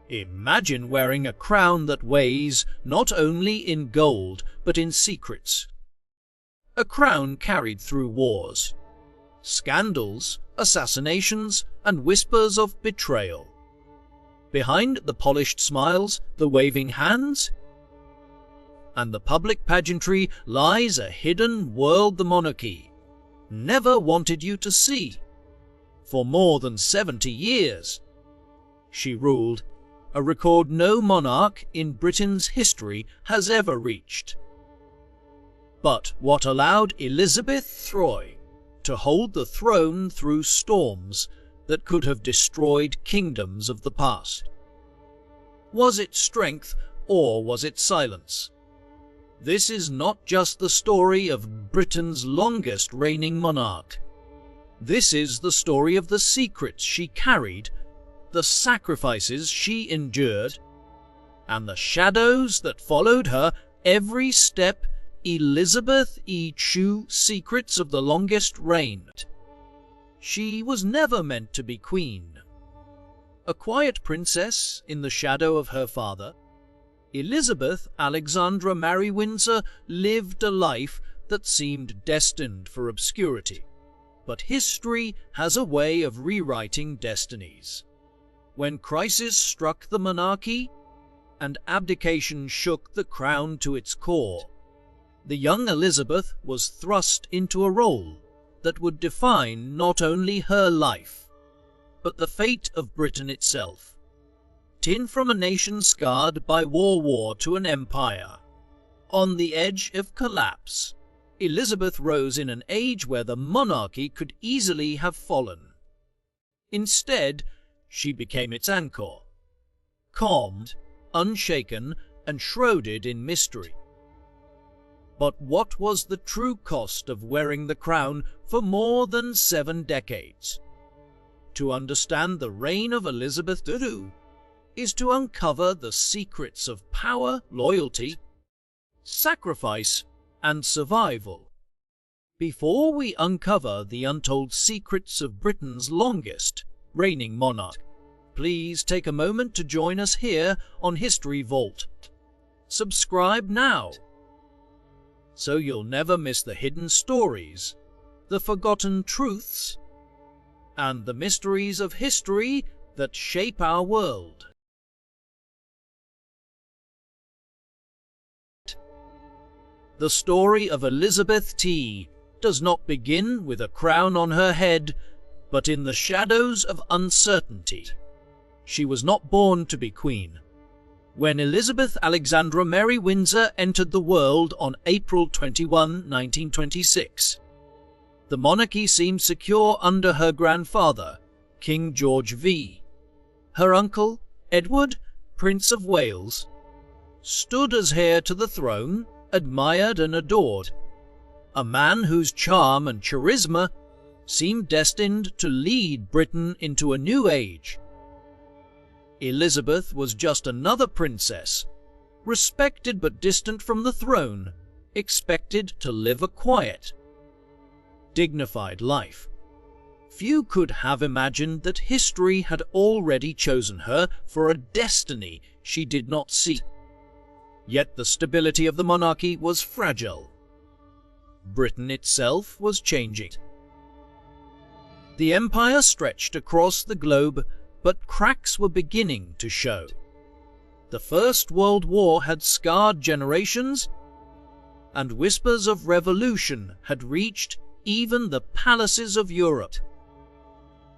Imagine wearing a crown that weighs not only in gold but in secrets. A crown carried through wars, scandals, assassinations, and whispers of betrayal. Behind the polished smiles, the waving hands, and the public pageantry lies a hidden world the monarchy never wanted you to see. For more than 70 years, she ruled, a record no monarch in Britain's history has ever reached. But what allowed Elizabeth Troy to hold the throne through storms that could have destroyed kingdoms of the past? Was it strength or was it silence? This is not just the story of Britain's longest reigning monarch. This is the story of the secrets she carried, the sacrifices she endured, and the shadows that followed her every step. Elizabeth E. True Secrets of the Longest Reign. She was never meant to be queen. A quiet princess in the shadow of her father, Elizabeth Alexandra Mary Windsor lived a life that seemed destined for obscurity. But history has a way of rewriting destinies. When crisis struck the monarchy and abdication shook the crown to its core, the young Elizabeth was thrust into a role that would define not only her life, but the fate of Britain itself. Tin from a nation scarred by war to an empire, on the edge of collapse, Elizabeth rose in an age where the monarchy could easily have fallen. Instead, she became its anchor, calmed, unshaken, and shrouded in mystery. But what was the true cost of wearing the crown for more than 7 decades? To understand the reign of Elizabeth II is to uncover the secrets of power, loyalty, sacrifice, and survival. Before we uncover the untold secrets of Britain's longest reigning monarch, please take a moment to join us here on History Vault. Subscribe now, so you'll never miss the hidden stories, the forgotten truths, and the mysteries of history that shape our world. The story of Elizabeth T. does not begin with a crown on her head, but in the shadows of uncertainty. She was not born to be queen. When Elizabeth Alexandra Mary Windsor entered the world on April 21, 1926, the monarchy seemed secure under her grandfather, King George V. Her uncle, Edward, Prince of Wales, stood as heir to the throne, admired and adored, a man whose charm and charisma seemed destined to lead Britain into a new age. Elizabeth was just another princess, respected but distant from the throne, expected to live a quiet, dignified life. Few could have imagined that history had already chosen her for a destiny she did not seek. Yet the stability of the monarchy was fragile. Britain itself was changing. The empire stretched across the globe, but cracks were beginning to show. The First World War had scarred generations, and whispers of revolution had reached even the palaces of Europe.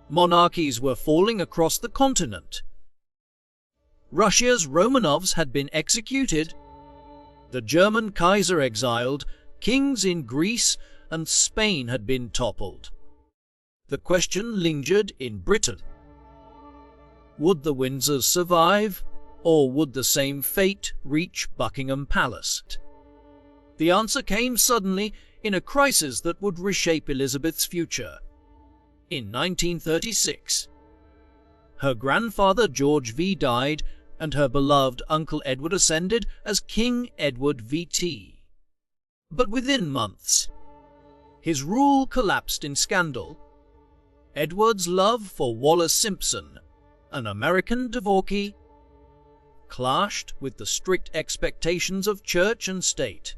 Monarchies were falling across the continent. Russia's Romanovs had been executed, the German Kaiser exiled, kings in Greece and Spain had been toppled. The question lingered in Britain. Would the Windsors survive, or would the same fate reach Buckingham Palace? The answer came suddenly in a crisis that would reshape Elizabeth's future. In 1936, her grandfather George V died, and her beloved uncle Edward ascended as King Edward VT. But within months, his rule collapsed in scandal. Edward's love for Wallis Simpson, an American devotee, clashed with the strict expectations of church and state.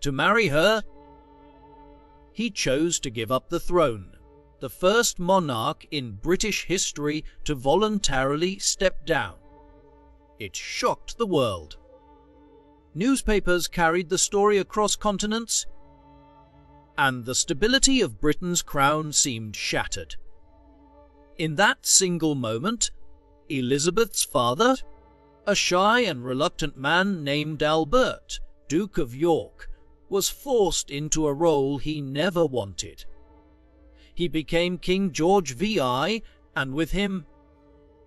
To marry her, he chose to give up the throne, the first monarch in British history to voluntarily step down. It shocked the world. Newspapers carried the story across continents, and the stability of Britain's crown seemed shattered. In that single moment, Elizabeth's father, a shy and reluctant man named Albert, Duke of York, was forced into a role he never wanted. He became King George VI, and with him,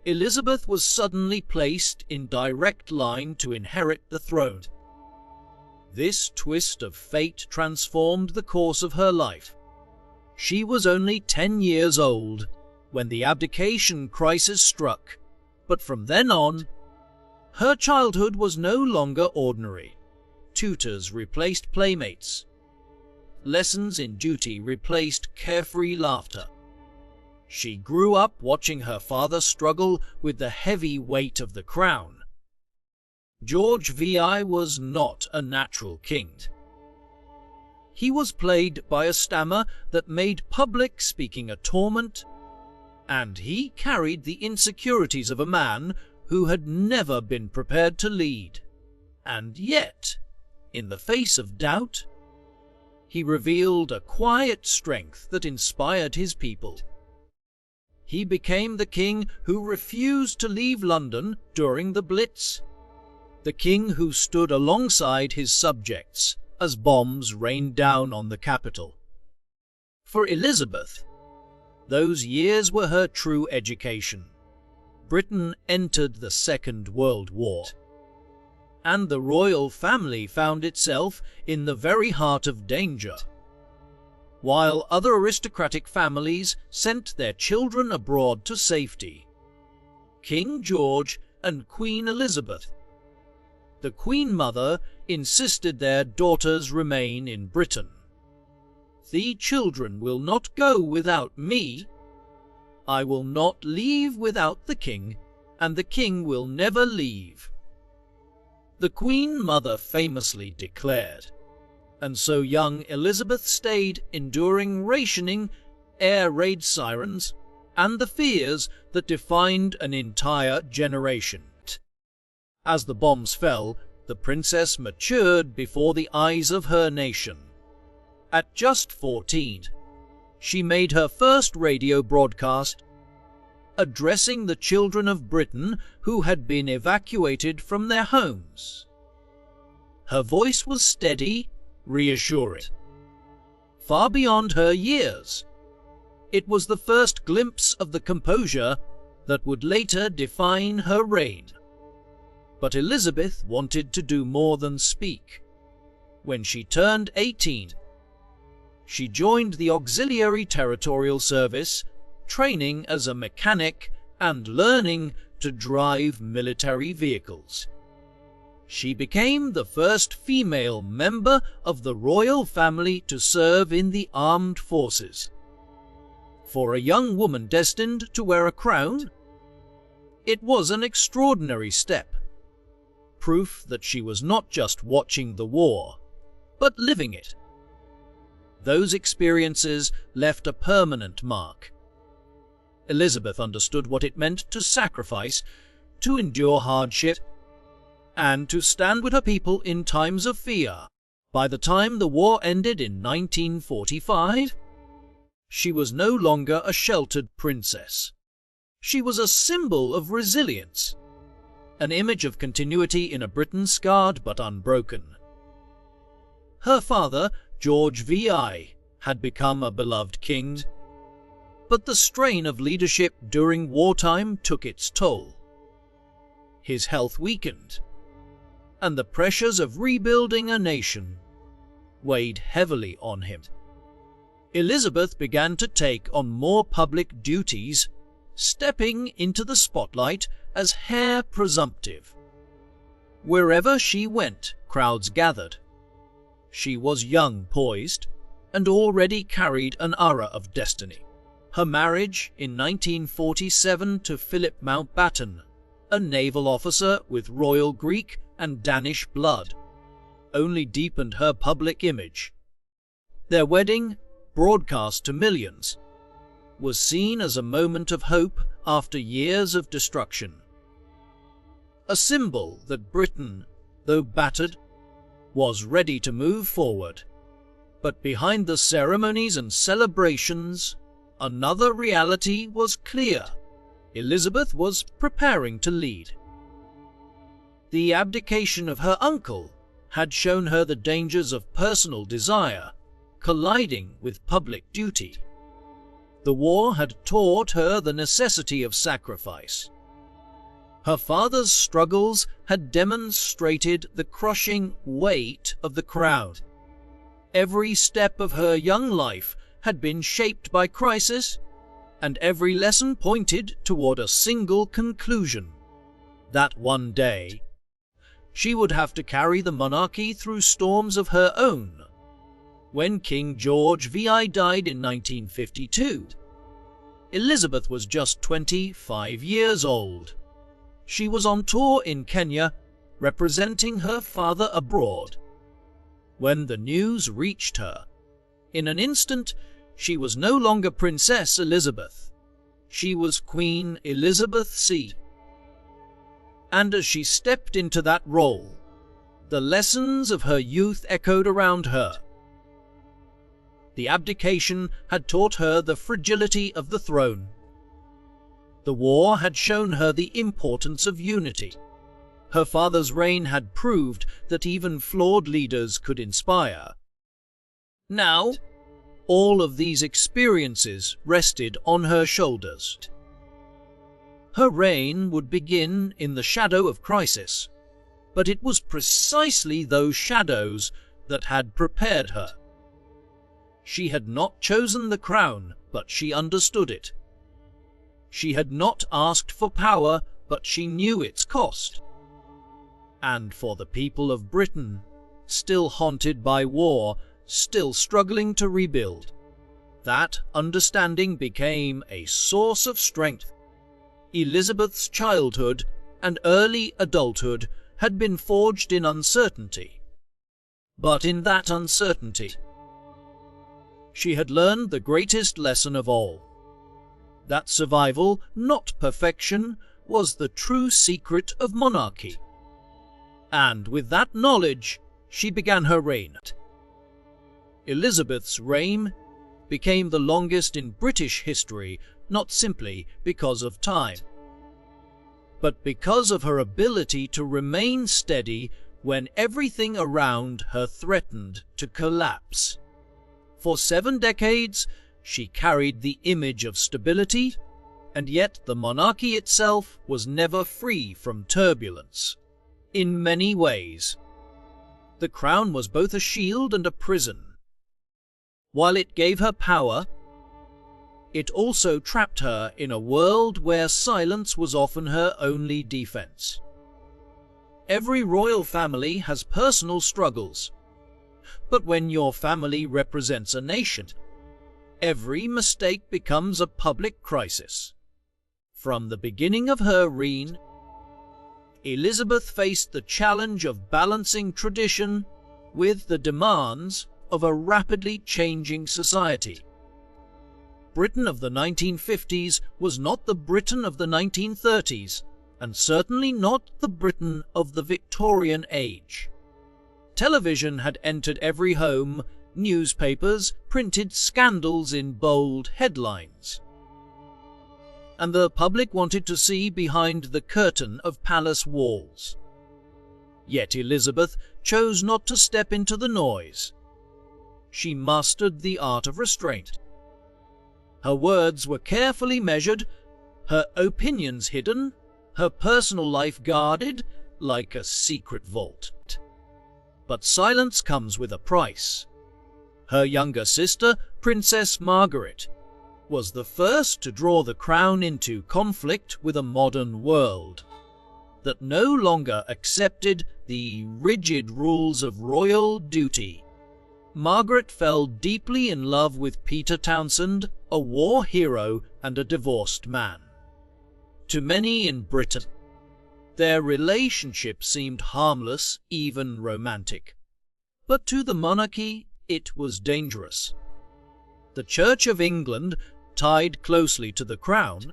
Elizabeth was suddenly placed in direct line to inherit the throne. This twist of fate transformed the course of her life. She was only 10 years old when the abdication crisis struck, but from then on, her childhood was no longer ordinary. Tutors replaced playmates. Lessons in duty replaced carefree laughter. She grew up watching her father struggle with the heavy weight of the crown. George VI was not a natural king. He was plagued by a stammer that made public speaking a torment, and he carried the insecurities of a man who had never been prepared to lead. And yet, in the face of doubt, he revealed a quiet strength that inspired his people. He became the king who refused to leave London during the Blitz, the king who stood alongside his subjects as bombs rained down on the capital. For Elizabeth, those years were her true education. Britain entered the Second World War, and the royal family found itself in the very heart of danger. While other aristocratic families sent their children abroad to safety, King George and Queen Elizabeth, the Queen Mother, insisted their daughters remain in Britain. "The children will not go without me. I will not leave without the king, and the king will never leave," the Queen Mother famously declared. And so young Elizabeth stayed, enduring rationing, air raid sirens, and the fears that defined an entire generation. As the bombs fell, the princess matured before the eyes of her nation. At just 14, she made her first radio broadcast, addressing the children of Britain who had been evacuated from their homes. Her voice was steady, reassuring. Far beyond her years, it was the first glimpse of the composure that would later define her reign. But Elizabeth wanted to do more than speak. When she turned 18, she joined the Auxiliary Territorial Service, training as a mechanic and learning to drive military vehicles. She became the first female member of the royal family to serve in the armed forces. For a young woman destined to wear a crown, it was an extraordinary step. Proof that she was not just watching the war, but living it. Those experiences left a permanent mark. Elizabeth understood what it meant to sacrifice, to endure hardship, and to stand with her people in times of fear. By the time the war ended in 1945, she was no longer a sheltered princess. She was a symbol of resilience, an image of continuity in a Britain scarred but unbroken. Her father, George VI, had become a beloved king, but the strain of leadership during wartime took its toll. His health weakened, and the pressures of rebuilding a nation weighed heavily on him. Elizabeth began to take on more public duties, stepping into the spotlight as heir presumptive. Wherever she went, crowds gathered. She was young, poised, and already carried an aura of destiny. Her marriage in 1947 to Philip Mountbatten a naval officer with royal Greek and Danish blood, only deepened her public image. Their wedding, broadcast to millions, was seen as a moment of hope after years of destruction. A symbol that Britain, though battered, was ready to move forward. But behind the ceremonies and celebrations, another reality was clear. Elizabeth was preparing to lead. The abdication of her uncle had shown her the dangers of personal desire colliding with public duty. The war had taught her the necessity of sacrifice. Her father's struggles had demonstrated the crushing weight of the crown. Every step of her young life had been shaped by crisis, and every lesson pointed toward a single conclusion: that one day she would have to carry the monarchy through storms of her own. When King George VI died in 1952, Elizabeth was just 25 years old. She was on tour in Kenya, representing her father abroad. When the news reached her, in an instant, she was no longer Princess Elizabeth. She was Queen Elizabeth C. And as she stepped into that role, the lessons of her youth echoed around her. The abdication had taught her the fragility of the throne. The war had shown her the importance of unity. Her father's reign had proved that even flawed leaders could inspire. Now, all of these experiences rested on her shoulders. Her reign would begin in the shadow of crisis, but it was precisely those shadows that had prepared her. She had not chosen the crown, but she understood it. She had not asked for power, but she knew its cost. And for the people of Britain, still haunted by war, still struggling to rebuild, that understanding became a source of strength. Elizabeth's childhood and early adulthood had been forged in uncertainty. But in that uncertainty, she had learned the greatest lesson of all: that survival, not perfection, was the true secret of monarchy. And with that knowledge, she began her reign. Elizabeth's reign became the longest in British history, not simply because of time, but because of her ability to remain steady when everything around her threatened to collapse. For 7 decades, she carried the image of stability, and yet the monarchy itself was never free from turbulence. In many ways, the crown was both a shield and a prison. While it gave her power, it also trapped her in a world where silence was often her only defense. Every royal family has personal struggles, but when your family represents a nation, every mistake becomes a public crisis. From the beginning of her reign, Elizabeth faced the challenge of balancing tradition with the demands of a rapidly changing society. Britain of the 1950s was not the Britain of the 1930s, and certainly not the Britain of the Victorian age. Television had entered every home, newspapers printed scandals in bold headlines, and the public wanted to see behind the curtain of palace walls. Yet Elizabeth chose not to step into the noise. She mastered the art of restraint. Her words were carefully measured, her opinions hidden, her personal life guarded like a secret vault. But silence comes with a price. Her younger sister, Princess Margaret, was the first to draw the crown into conflict with a modern world that no longer accepted the rigid rules of royal duty. Margaret fell deeply in love with Peter Townsend, a war hero and a divorced man. To many in Britain, Their relationship seemed harmless, even romantic. But to the monarchy, it was dangerous. The Church of England, tied closely to the crown,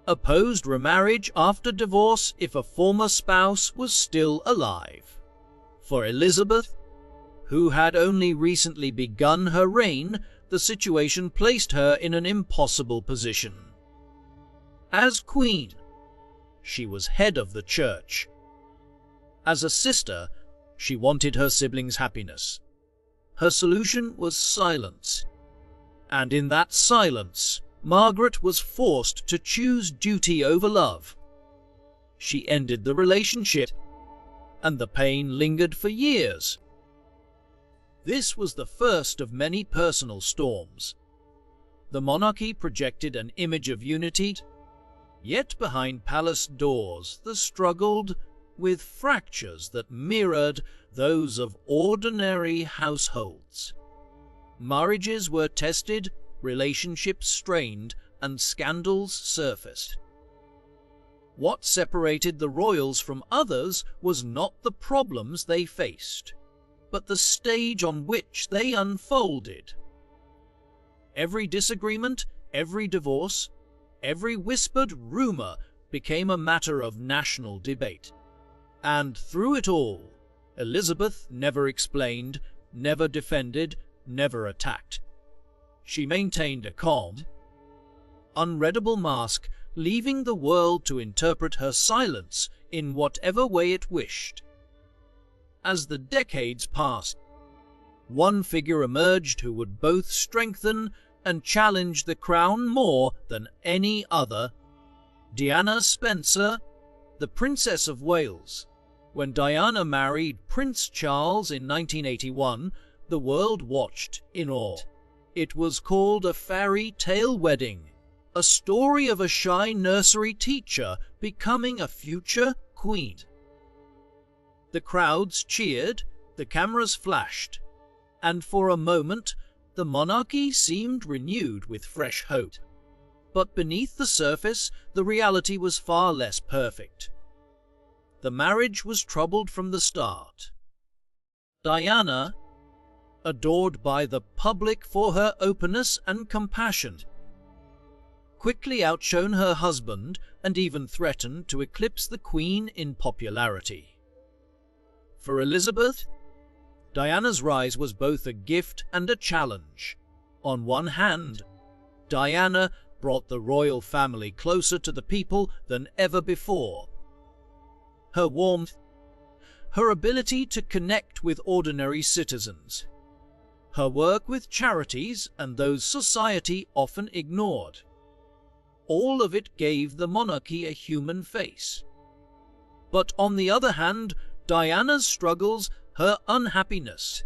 opposed remarriage after divorce if a former spouse was still alive. For Elizabeth, who had only recently begun her reign, the situation placed her in an impossible position. As queen, she was head of the church. As a sister, she wanted her siblings' happiness. Her solution was silence. And in that silence, Margaret was forced to choose duty over love. She ended the relationship, and the pain lingered for years. This was the first of many personal storms. The monarchy projected an image of unity, yet behind palace doors there struggled with fractures that mirrored those of ordinary households. Marriages were tested, relationships strained, and scandals surfaced. What separated the royals from others was not the problems they faced, but the stage on which they unfolded. Every disagreement, every divorce, every whispered rumor became a matter of national debate. And through it all, Elizabeth never explained, never defended, never attacked. She maintained a calm, unreadable mask, leaving the world to interpret her silence in whatever way it wished. As the decades passed, one figure emerged who would both strengthen and challenge the crown more than any other: Diana Spencer, the Princess of Wales. When Diana married Prince Charles in 1981, the world watched in awe. It was called a fairy tale wedding, a story of a shy nursery teacher becoming a future queen. The crowds cheered, the cameras flashed, and for a moment the monarchy seemed renewed with fresh hope. But beneath the surface, the reality was far less perfect. The marriage was troubled from the start. Diana, adored by the public for her openness and compassion, quickly outshone her husband and even threatened to eclipse the Queen in popularity. For Elizabeth, Diana's rise was both a gift and a challenge. On one hand, Diana brought the royal family closer to the people than ever before. Her warmth, her ability to connect with ordinary citizens, her work with charities and those society often ignored, all of it gave the monarchy a human face. But on the other hand, Diana's struggles, her unhappiness,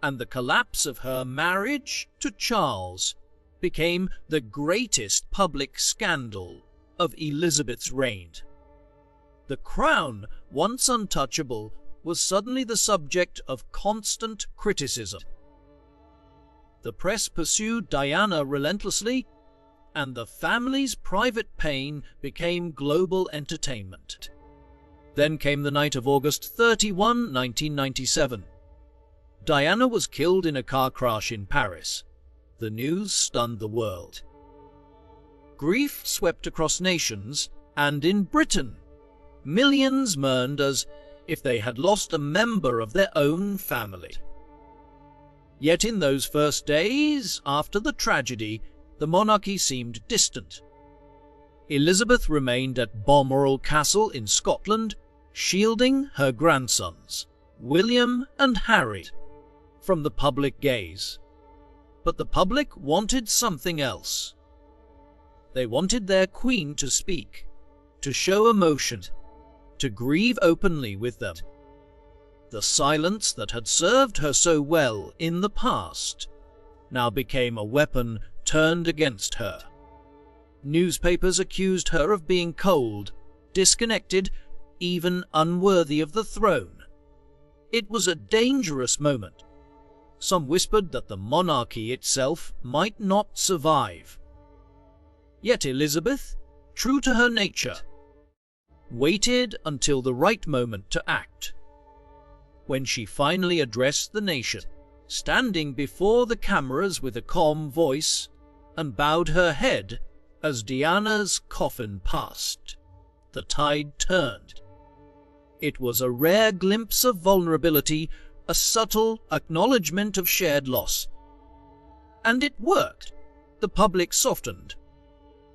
and the collapse of her marriage to Charles became the greatest public scandal of Elizabeth's reign. The crown, once untouchable, was suddenly the subject of constant criticism. The press pursued Diana relentlessly, and the family's private pain became global entertainment. Then came the night of August 31, 1997. Diana was killed in a car crash in Paris. The news stunned the world. Grief swept across nations, and in Britain, millions mourned as if they had lost a member of their own family. Yet in those first days after the tragedy, the monarchy seemed distant. Elizabeth remained at Balmoral Castle in Scotland, shielding her grandsons, William and Harry, from the public gaze. But the public wanted something else. They wanted their queen to speak, to show emotion, to grieve openly with them. The silence that had served her so well in the past now became a weapon turned against her. Newspapers accused her of being cold, disconnected, even unworthy of the throne. It was a dangerous moment. Some whispered that the monarchy itself might not survive. Yet Elizabeth, true to her nature, waited until the right moment to act. When she finally addressed the nation, standing before the cameras with a calm voice, and bowed her head as Diana's coffin passed, the tide turned. It was a rare glimpse of vulnerability, a subtle acknowledgement of shared loss. And it worked. The public softened.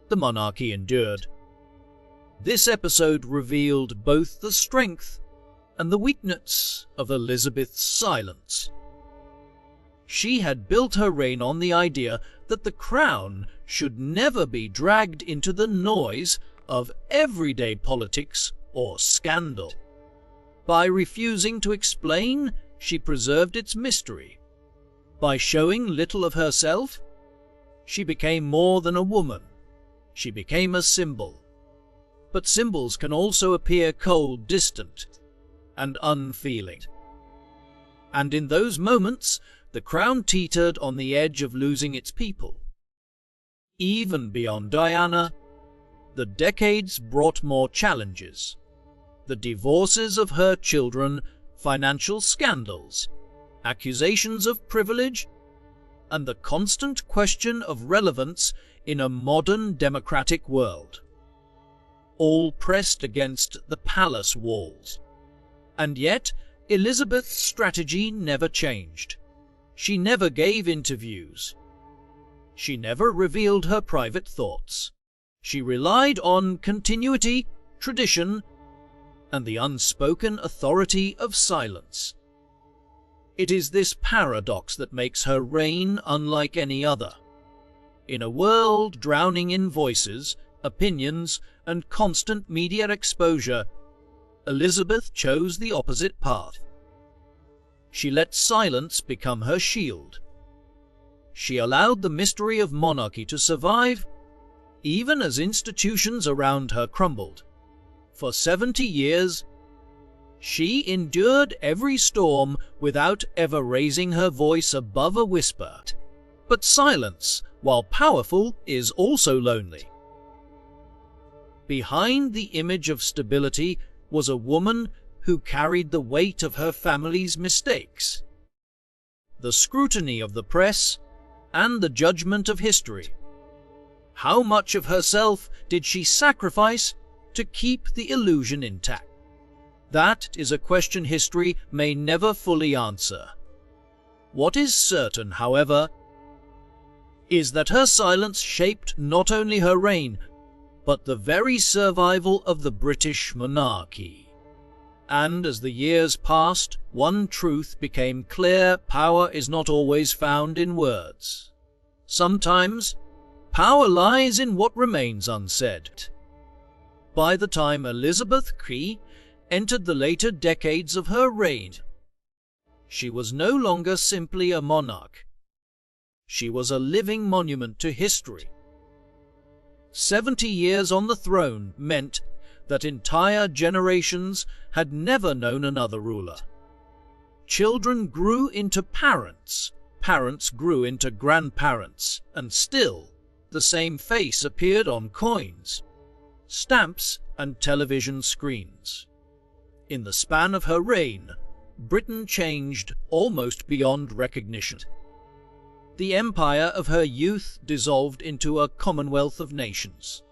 The monarchy endured. This episode revealed both the strength and the weakness of Elizabeth's silence. She had built her reign on the idea that the crown should never be dragged into the noise of everyday politics or scandal. By refusing to explain, she preserved its mystery. By showing little of herself, she became more than a woman. She became a symbol. But symbols can also appear cold, distant, and unfeeling. And in those moments, the crown teetered on the edge of losing its people. Even beyond Diana, the decades brought more challenges. The divorces of her children, financial scandals, accusations of privilege, and the constant question of relevance in a modern democratic world. All pressed against the palace walls. And yet, Elizabeth's strategy never changed. She never gave interviews. She never revealed her private thoughts. She relied on continuity, tradition, and the unspoken authority of silence. It is this paradox that makes her reign unlike any other. In a world drowning in voices, opinions, and constant media exposure, Elizabeth chose the opposite path. She let silence become her shield. She allowed the mystery of monarchy to survive, even as institutions around her crumbled. For 70 years, she endured every storm without ever raising her voice above a whisper. But silence, while powerful, is also lonely. Behind the image of stability was a woman who carried the weight of her family's mistakes, the scrutiny of the press, and the judgment of history. How much of herself did she sacrifice to keep the illusion intact? That is a question history may never fully answer. What is certain, however, is that her silence shaped not only her reign, but the very survival of the British monarchy. And as the years passed, one truth became clear: power is not always found in words. Sometimes, power lies in what remains unsaid. By the time Elizabeth Key entered the later decades of her reign, she was no longer simply a monarch. She was a living monument to history. 70 years on the throne meant that entire generations had never known another ruler. Children grew into parents, parents grew into grandparents, and still the same face appeared on coins, stamps, and television screens. In the span of her reign, Britain changed almost beyond recognition. The empire of her youth dissolved into a commonwealth of nations.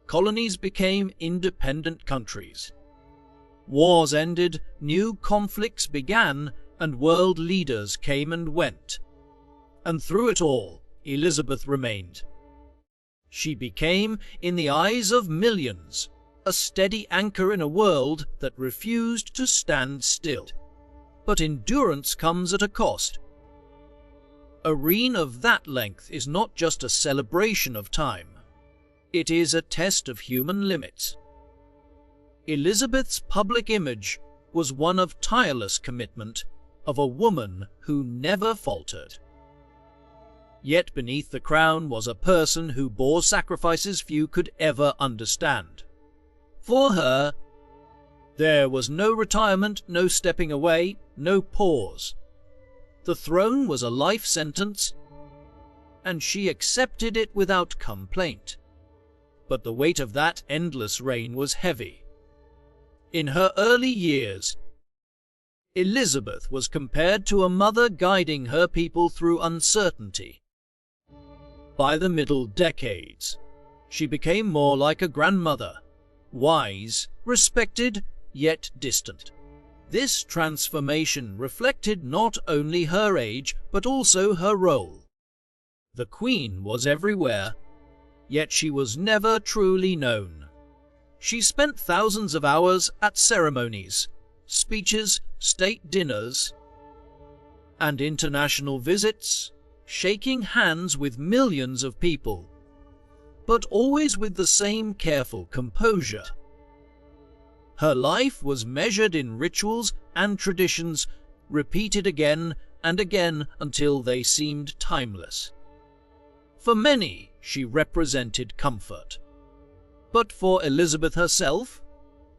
Colonies became independent countries. Wars ended, new conflicts began, and world leaders came and went. And through it all, Elizabeth remained. She became, in the eyes of millions, a steady anchor in a world that refused to stand still. But endurance comes at a cost. A reign of that length is not just a celebration of time. It is a test of human limits. Elizabeth's public image was one of tireless commitment, of a woman who never faltered. Yet beneath the crown was a person who bore sacrifices few could ever understand. For her, there was no retirement, no stepping away, no pause. The throne was a life sentence, and she accepted it without complaint. But the weight of that endless reign was heavy. In her early years, Elizabeth was compared to a mother guiding her people through uncertainty. By the middle decades, she became more like a grandmother, wise, respected, yet distant. This transformation reflected not only her age, but also her role. The Queen was everywhere, yet she was never truly known. She spent thousands of hours at ceremonies, speeches, state dinners, and international visits, shaking hands with millions of people, but always with the same careful composure. Her life was measured in rituals and traditions, repeated again and again until they seemed timeless. For many, she represented comfort. But for Elizabeth herself,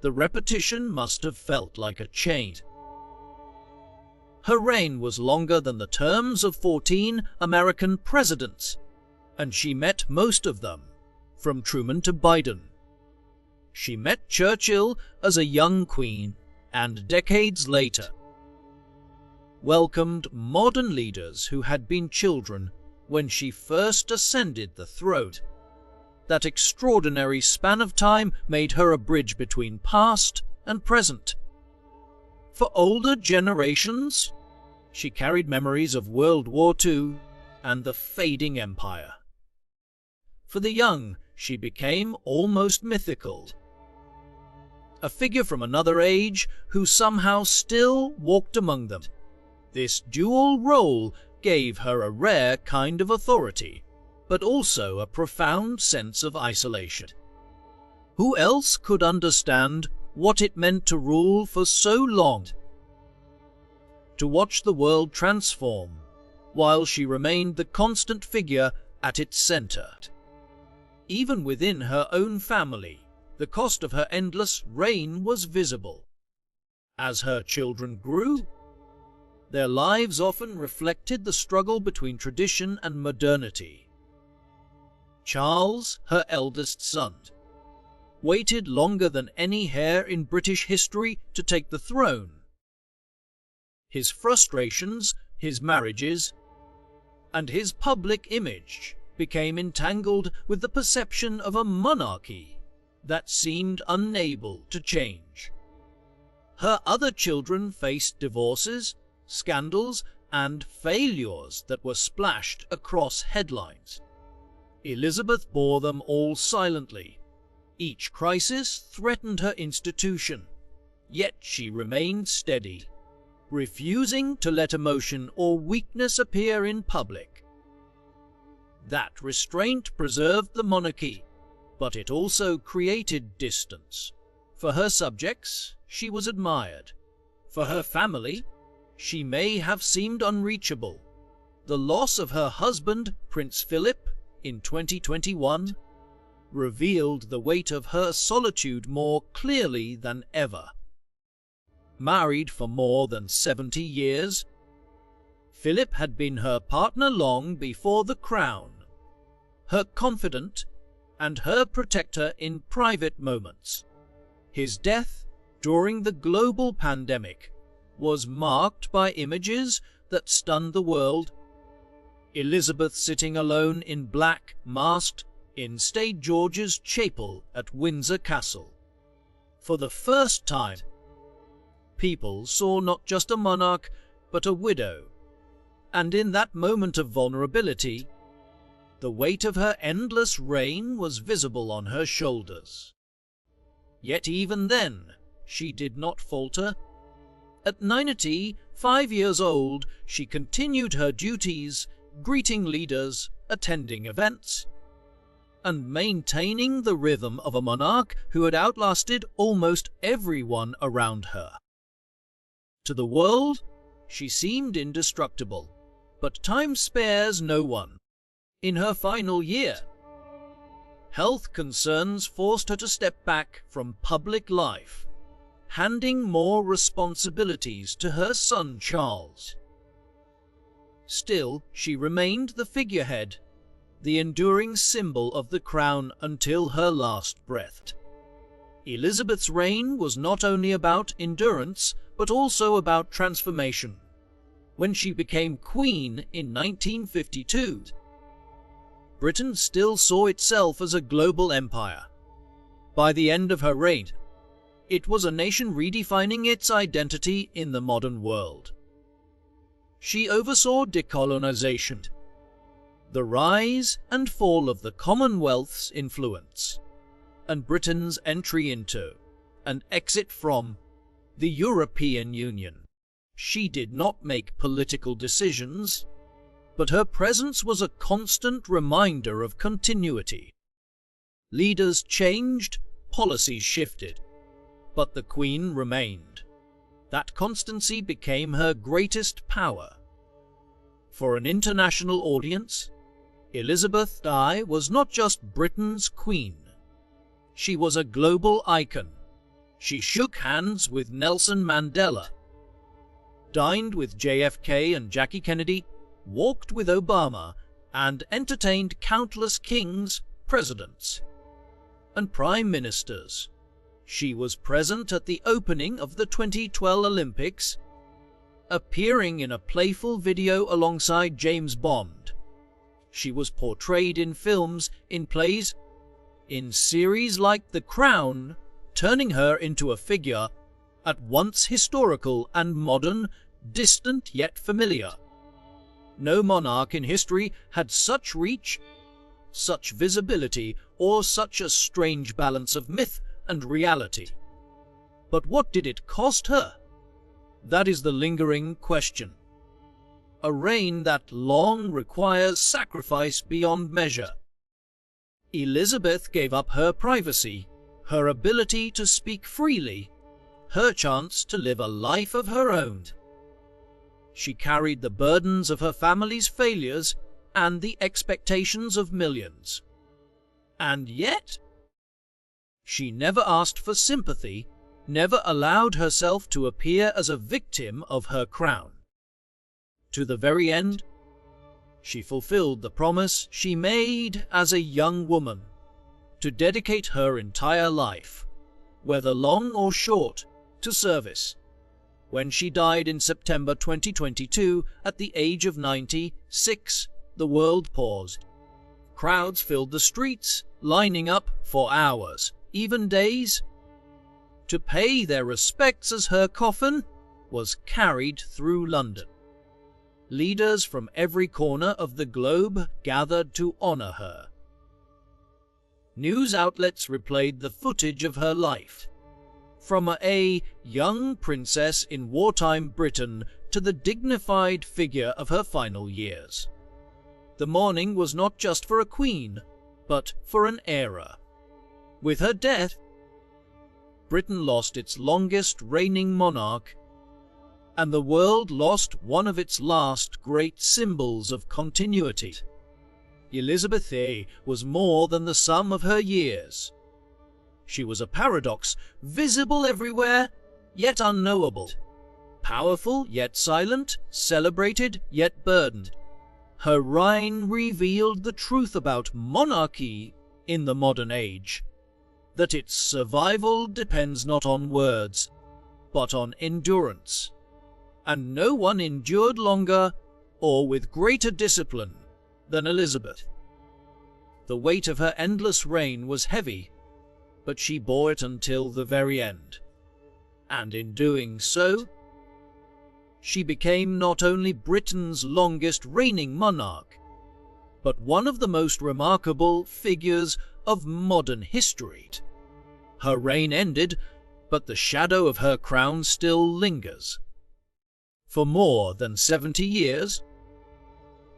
the repetition must have felt like a chain. Her reign was longer than the terms of 14 American presidents, and she met most of them, from Truman to Biden. She met Churchill as a young queen, and decades later, welcomed modern leaders who had been children when she first ascended the throne. That extraordinary span of time made her a bridge between past and present. For older generations, she carried memories of World War II and the fading empire. For the young, she became almost mythical. A figure from another age who somehow still walked among them. This dual role gave her a rare kind of authority, but also a profound sense of isolation. Who else could understand what it meant to rule for so long? To watch the world transform, while she remained the constant figure at its center. Even within her own family, the cost of her endless reign was visible. As her children grew, their lives often reflected the struggle between tradition and modernity. Charles, her eldest son, waited longer than any heir in British history to take the throne. His frustrations, his marriages, and his public image became entangled with the perception of a monarchy that seemed unable to change. Her other children faced divorces, scandals, and failures that were splashed across headlines. Elizabeth bore them all silently. Each crisis threatened her institution, yet she remained steady, refusing to let emotion or weakness appear in public. That restraint preserved the monarchy, but it also created distance. For her subjects, she was admired. For her family, she may have seemed unreachable. The loss of her husband, Prince Philip, in 2021, revealed the weight of her solitude more clearly than ever. Married for more than 70 years, Philip had been her partner long before the crown, her confidant and her protector in private moments. His death during the global pandemic was marked by images that stunned the world. Elizabeth sitting alone in black, masked, in St. George's Chapel at Windsor Castle. For the first time, people saw not just a monarch, but a widow. And in that moment of vulnerability, the weight of her endless reign was visible on her shoulders. Yet even then, she did not falter. At 95 years old, she continued her duties, greeting leaders, attending events, and maintaining the rhythm of a monarch who had outlasted almost everyone around her. To the world, she seemed indestructible, but time spares no one. In her final year, health concerns forced her to step back from public life, handing more responsibilities to her son Charles. Still, she remained the figurehead, the enduring symbol of the crown until her last breath. Elizabeth's reign was not only about endurance, but also about transformation. When she became Queen in 1952, Britain still saw itself as a global empire. By the end of her reign, it was a nation redefining its identity in the modern world. She oversaw decolonization, the rise and fall of the Commonwealth's influence, and Britain's entry into and exit from the European Union. She did not make political decisions, but her presence was a constant reminder of continuity. Leaders changed, policies shifted, but the Queen remained. That constancy became her greatest power. For an international audience, Elizabeth I was not just Britain's Queen. She was a global icon. She shook hands with Nelson Mandela, dined with JFK and Jackie Kennedy, walked with Obama, and entertained countless kings, presidents, and prime ministers. She was present at the opening of the 2012 Olympics, appearing in a playful video alongside James Bond. She was portrayed in films, in plays, in series like The Crown, turning her into a figure at once historical and modern, distant yet familiar. No monarch in history had such reach, such visibility, or such a strange balance of myth and reality. But what did it cost her? That is the lingering question. A reign that long requires sacrifice beyond measure. Elizabeth gave up her privacy, her ability to speak freely, her chance to live a life of her own. She carried the burdens of her family's failures and the expectations of millions. And yet, she never asked for sympathy, never allowed herself to appear as a victim of her crown. To the very end, she fulfilled the promise she made as a young woman, to dedicate her entire life, whether long or short, to service. When she died in September 2022 at the age of 96, the world paused. Crowds filled the streets, lining up for hours, even days, to pay their respects as her coffin was carried through London. Leaders from every corner of the globe gathered to honor her. News outlets replayed the footage of her life, from a young princess in wartime Britain to the dignified figure of her final years. The mourning was not just for a queen, but for an era. With her death, Britain lost its longest reigning monarch, and the world lost one of its last great symbols of continuity. Elizabeth I was more than the sum of her years. She was a paradox, visible everywhere, yet unknowable. Powerful, yet silent, celebrated, yet burdened. Her reign revealed the truth about monarchy in the modern age, that its survival depends not on words, but on endurance. And no one endured longer or with greater discipline than Elizabeth. The weight of her endless reign was heavy, but she bore it until the very end. And in doing so, she became not only Britain's longest reigning monarch, but one of the most remarkable figures of modern history. Her reign ended, but the shadow of her crown still lingers. For more than 70 years,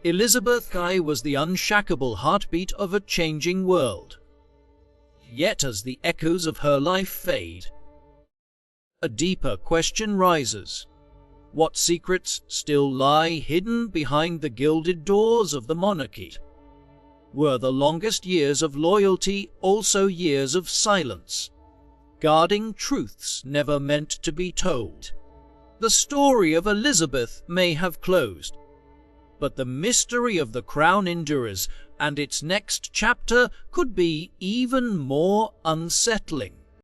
Elizabeth I was the unshakable heartbeat of a changing world. Yet as the echoes of her life fade, a deeper question rises. What secrets still lie hidden behind the gilded doors of the monarchy? Were the longest years of loyalty also years of silence, guarding truths never meant to be told? The story of Elizabeth may have closed, but the mystery of the crown endures, and its next chapter could be even more unsettling.